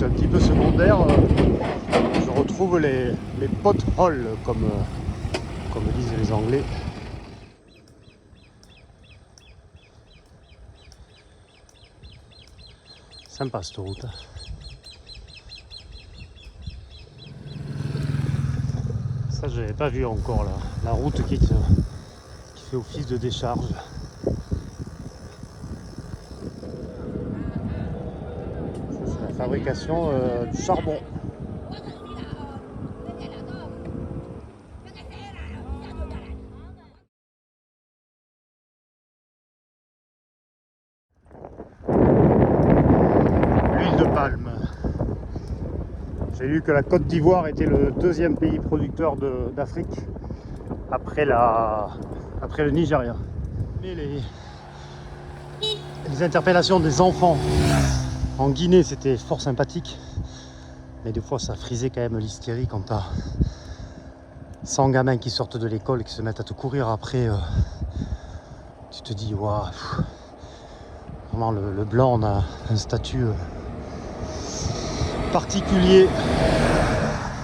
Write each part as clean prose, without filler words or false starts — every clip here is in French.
route un petit peu secondaire, je retrouve les potholes, comme disent les Anglais. Sympa cette route. Ça, je n'avais pas vu encore là. La route qui fait office de décharge. Ça, c'est la fabrication du charbon. L'huile de palme. J'ai lu que la Côte d'Ivoire était le deuxième pays producteur d'Afrique après le Nigeria. Mais les interpellations des enfants en Guinée, c'était fort sympathique. Mais des fois, ça frisait quand même l'hystérie quand t'as 100 gamins qui sortent de l'école et qui se mettent à te courir après. Tu te dis, waouh, vraiment le blanc, on a un statut particulier.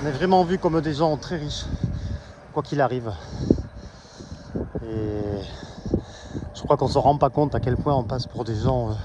On est vraiment vu comme des gens très riches, quoi qu'il arrive. Et je crois qu'on ne se rend pas compte à quel point on passe pour des gens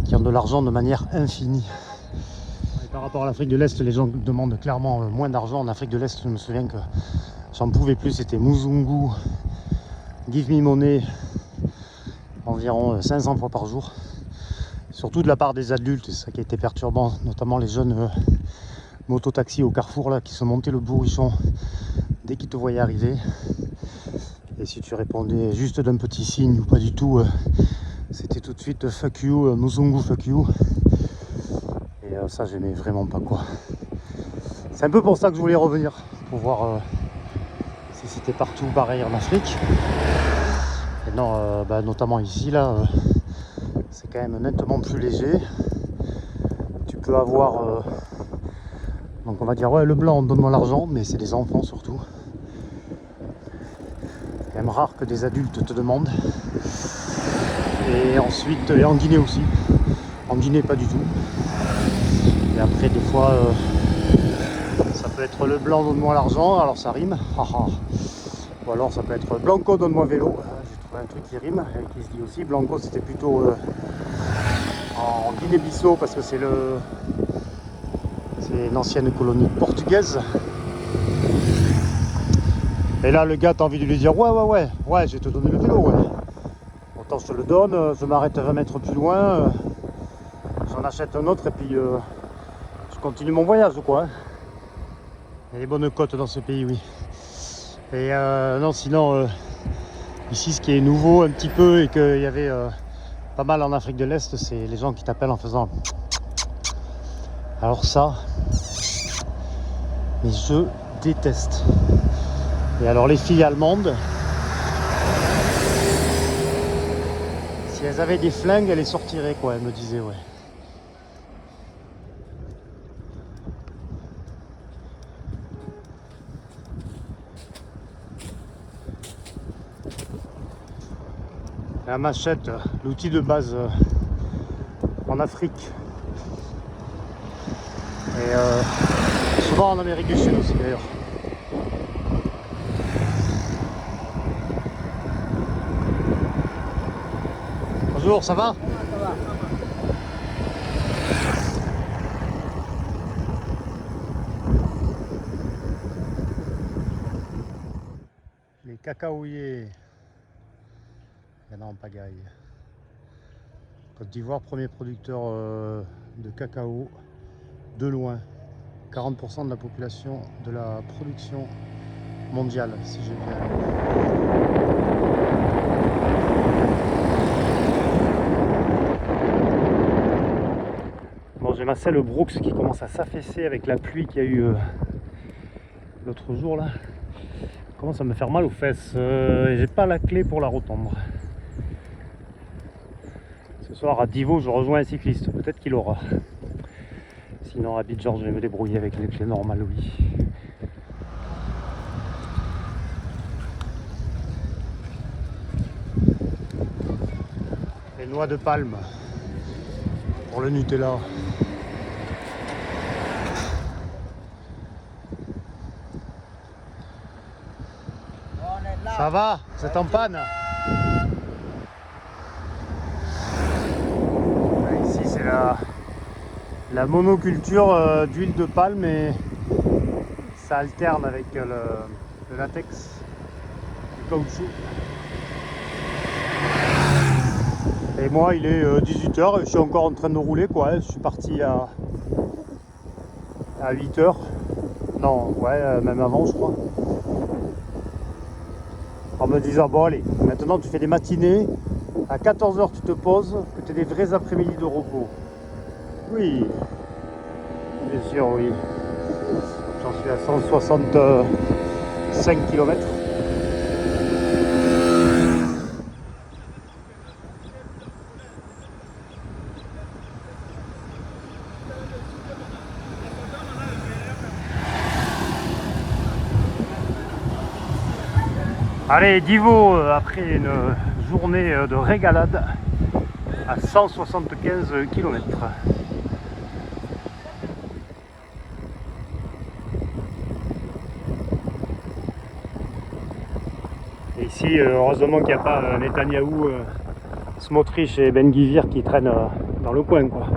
qui ont de l'argent de manière infinie. Et par rapport à l'Afrique de l'Est, les gens demandent clairement moins d'argent. En Afrique de l'Est, je me souviens que j'en pouvais plus, c'était Muzungu, Give Me Money, environ 500 fois par jour. Surtout de la part des adultes, c'est ça qui a été perturbant, notamment les jeunes mototaxis au carrefour là, qui se montaient le bourrichon dès qu'ils te voyaient arriver. Et si tu répondais juste d'un petit signe ou pas du tout, c'était tout de suite fuck you, Muzungu fuck you. Et ça, j'aimais vraiment pas quoi. C'est un peu pour ça que je voulais revenir, pour voir si c'était partout pareil en Afrique. Et non, notamment ici là, c'est quand même nettement plus léger. Tu peux avoir, donc on va dire ouais, le blanc, donne-moi l'argent, mais c'est des enfants surtout. C'est quand même rare que des adultes te demandent. Et ensuite, et en Guinée aussi. En Guinée, pas du tout. Et après, des fois, ça peut être le blanc, donne-moi l'argent, alors ça rime. Ou alors ça peut être Blanco, donne-moi vélo. J'ai trouvé un truc qui rime et qui se dit aussi. Blanco, c'était plutôt en Guinée-Bissau parce que c'est une ancienne colonie portugaise. Et là, le gars, t'as envie de lui dire ouais, je vais te donner le vélo, ouais. Autant je te le donne, je m'arrête 20 mètres plus loin, j'en achète un autre et puis je continue mon voyage, quoi. Il y a des bonnes côtes dans ce pays, oui. Et non, sinon, ici, ce qui est nouveau un petit peu et qu'il y avait pas mal en Afrique de l'Est, c'est les gens qui t'appellent en faisant. Alors ça, mais je déteste. Et alors les filles allemandes, si elles avaient des flingues, elles les sortiraient, quoi, elles me disaient, ouais. La machette, l'outil de base en Afrique. Et souvent en Amérique du Sud aussi d'ailleurs. Bonjour, ça va? Ça va. Les cacaoyers. Il y en a en pagaille. Côte d'Ivoire, premier producteur de cacao de loin. 40% de la population de la production mondiale, si j'ai bien. Bon, j'ai ma selle Brooks qui commence à s'affaisser avec la pluie qu'il y a eu l'autre jour là. Commence à me faire mal aux fesses. J'ai pas la clé pour la retendre. Ce soir à Divo, je rejoins un cycliste. Peut-être qu'il aura. Sinon à Abidjan, je vais me débrouiller avec les clés normales, oui. Les noix de palme pour le Nutella. Ça va? Vous êtes en panne? Ici c'est la monoculture d'huile de palme et ça alterne avec le latex, du caoutchouc. Et moi il est 18 h et je suis encore en train de rouler quoi. Je suis parti à 8 h. Non, ouais, même avant je crois. En me disant bon allez, maintenant tu fais des matinées, à 14 h tu te poses, que tu aies des vrais après-midi de repos. Oui, bien sûr oui. J'en suis à 165 km. Allez, Divo, après une journée de régalade à 175 km. Et ici, heureusement qu'il n'y a pas Netanyahou, Smotrich et Ben Gvir qui traînent dans le coin, quoi.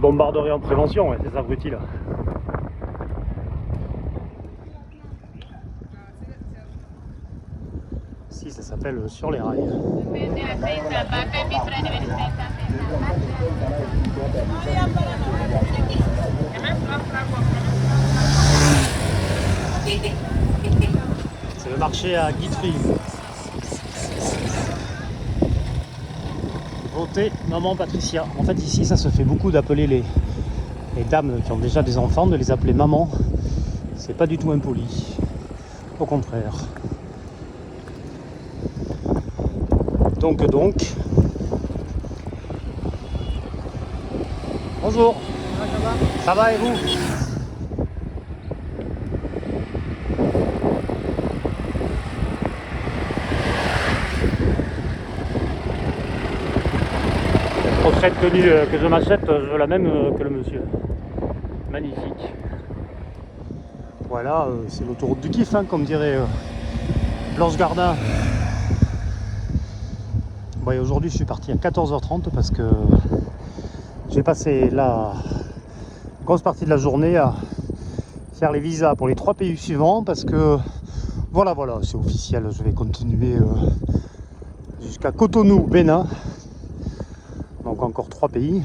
Bombarderie en prévention, ouais, ces abrutis là. Ici, ça s'appelle Sur les rails. C'est le marché à Guitry. Votez maman Patricia. En fait ici ça se fait beaucoup d'appeler les dames qui ont déjà des enfants, de les appeler maman. C'est pas du tout impoli. Au contraire. Donc. Bonjour. Ça va et vous? Prochaine tenue que je m'achète, je veux la même que le monsieur. Magnifique. Voilà, c'est l'autoroute du kiff, hein, comme dirait Blanche Gardin. Bon, et aujourd'hui, je suis parti à 14 h 30 parce que j'ai passé la grosse partie de la journée à faire les visas pour les 3 pays suivants parce que voilà, c'est officiel, je vais continuer jusqu'à Cotonou, Bénin. Donc encore 3 pays.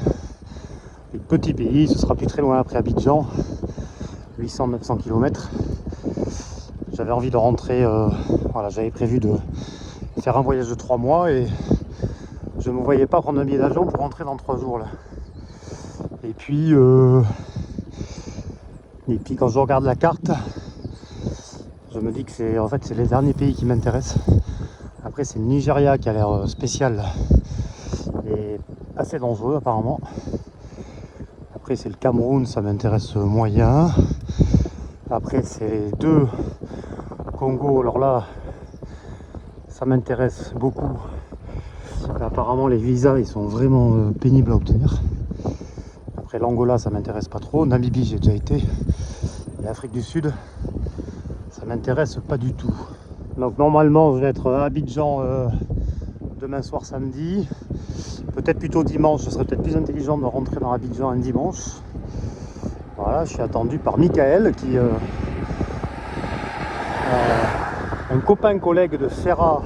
Les petits pays, ce sera plus très loin après Abidjan, 800-900 km. J'avais envie de rentrer, voilà, j'avais prévu de faire un voyage de 3 mois et je ne me voyais pas prendre un billet d'avion pour rentrer dans 3 jours là. Et puis quand je regarde la carte, je me dis que c'est les derniers pays qui m'intéressent. Après c'est le Nigeria qui a l'air spécial et assez dangereux apparemment. Après c'est le Cameroun, ça m'intéresse moyen. Après c'est les 2 Congo, alors là ça m'intéresse beaucoup. Apparemment les visas ils sont vraiment pénibles à obtenir. Après l'Angola ça m'intéresse pas trop. Namibie j'ai déjà été. Et l'Afrique du Sud ça m'intéresse pas du tout. Donc normalement je vais être à Abidjan demain soir samedi. Peut-être plutôt dimanche, ce serait peut-être plus intelligent de rentrer dans Abidjan un dimanche. Voilà, je suis attendu par Michael qui un copain collègue de Ferra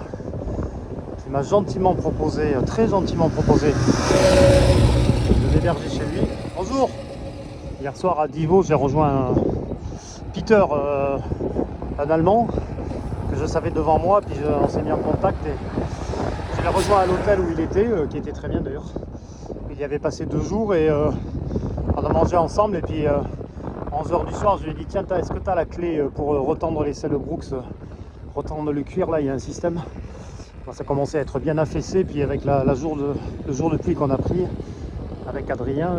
qui m'a gentiment proposé, très gentiment proposé de m'héberger chez lui. Bonjour. Hier soir à Divo j'ai rejoint Peter, un Allemand que je savais devant moi, puis on s'est mis en contact et je l'ai rejoint à l'hôtel où il était, qui était très bien d'ailleurs. Il y avait passé 2 jours et on a mangé ensemble et puis 11 h du soir je lui ai dit tiens est-ce que tu as la clé pour retendre les selles Brooks, retendre le cuir là, il y a un système. Ça commençait à être bien affaissé, puis avec le jour de pluie qu'on a pris avec Adrien,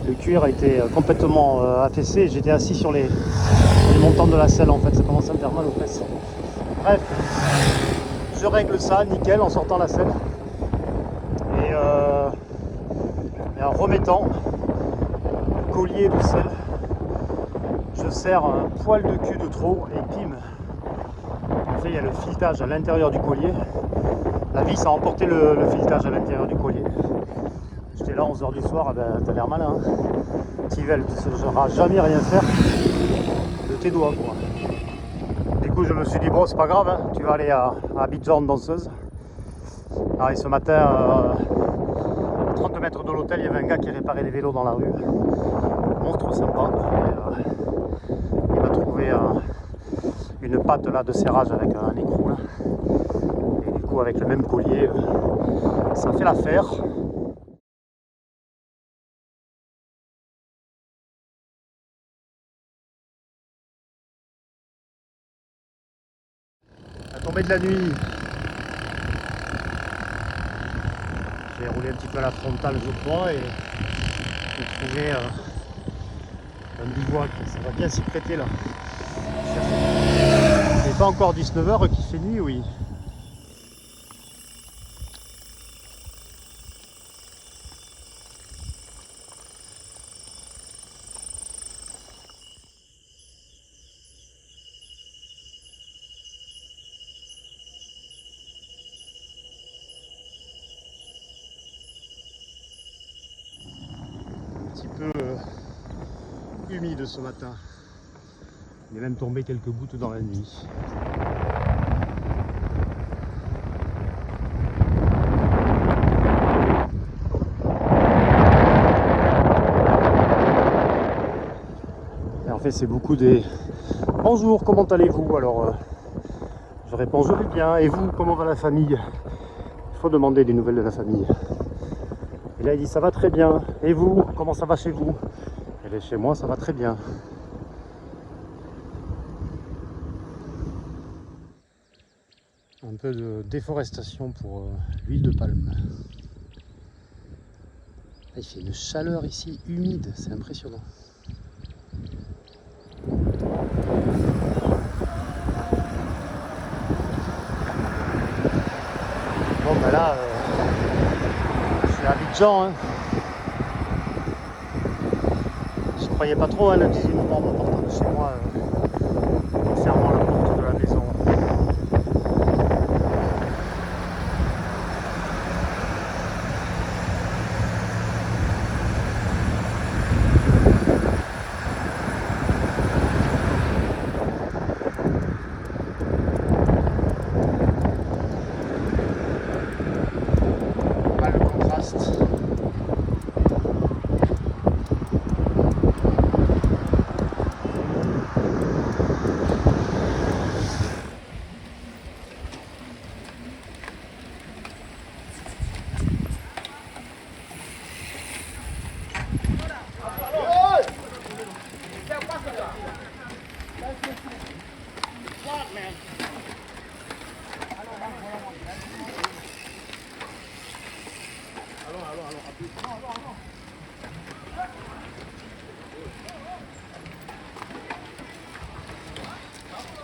le cuir a été complètement affaissé. J'étais assis sur les montants de la selle en fait, ça commençait à me faire mal aux fesses. Bref, je règle ça nickel en sortant la selle et en remettant le collier de selle, je serre un poil de cul de trop et pim, fait, il y a le filetage à l'intérieur du collier. La vis a emporté le filetage à l'intérieur du collier. J'étais là 11h du soir, ben, t'as l'air malin. Hein. Tivel, tu ne sauras jamais rien faire de tes doigts, quoi. Du coup, je me suis dit, bon, c'est pas grave, hein, tu vas aller à Abidjan danseuse. Alors, et ce matin, à 30 mètres de l'hôtel, il y avait un gars qui réparait les vélos dans la rue. Monstre sympa. Il m'a trouvé une patte là, de serrage avec un écrou. Là. Et du coup, avec le même collier, ça fait l'affaire. La tombée de la nuit. J'ai roulé un petit peu à la frontale, je crois, et j'ai trouvé un bivouac. Ça va bien s'y prêter là. Il n'est pas encore 19h qu'il fait nuit, oui. Un petit peu humide ce matin. Il est même tombé quelques gouttes dans la nuit. Et en fait, c'est beaucoup des bonjour, comment allez-vous? Alors, je réponds je vais bien. Et vous, comment va la famille? Il faut demander des nouvelles de la famille. Et là, il dit ça va très bien. Et vous, comment ça va chez vous? Et là, chez moi, ça va très bien. Un peu de déforestation pour l'huile de palme. Il fait une chaleur ici humide, c'est impressionnant. Bon ben là, je suis à Abidjan. Hein. Je croyais pas trop le 18 novembre en partant de chez moi, en fermant la porte de la maison. Voilà le contraste.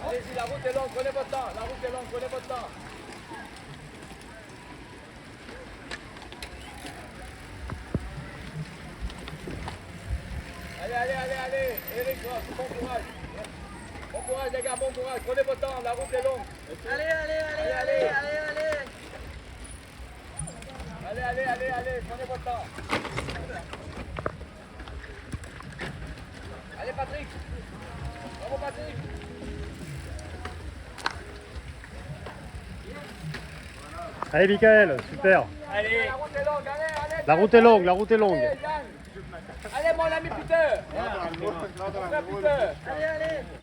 Allez-y, la route est longue, prenez votre temps. La route est longue, prenez votre temps. Allez. Eric, bon courage. Bon courage, les gars, bon courage. Prenez votre temps, la route est longue. Allez. Allez, prenez votre temps. Allez, Patrick. Bravo, Patrick. Allez Michael, super. Allez, la route est longue, allez. La route est longue, la route est longue. Allez, mon ami Peter. Peter. Allez.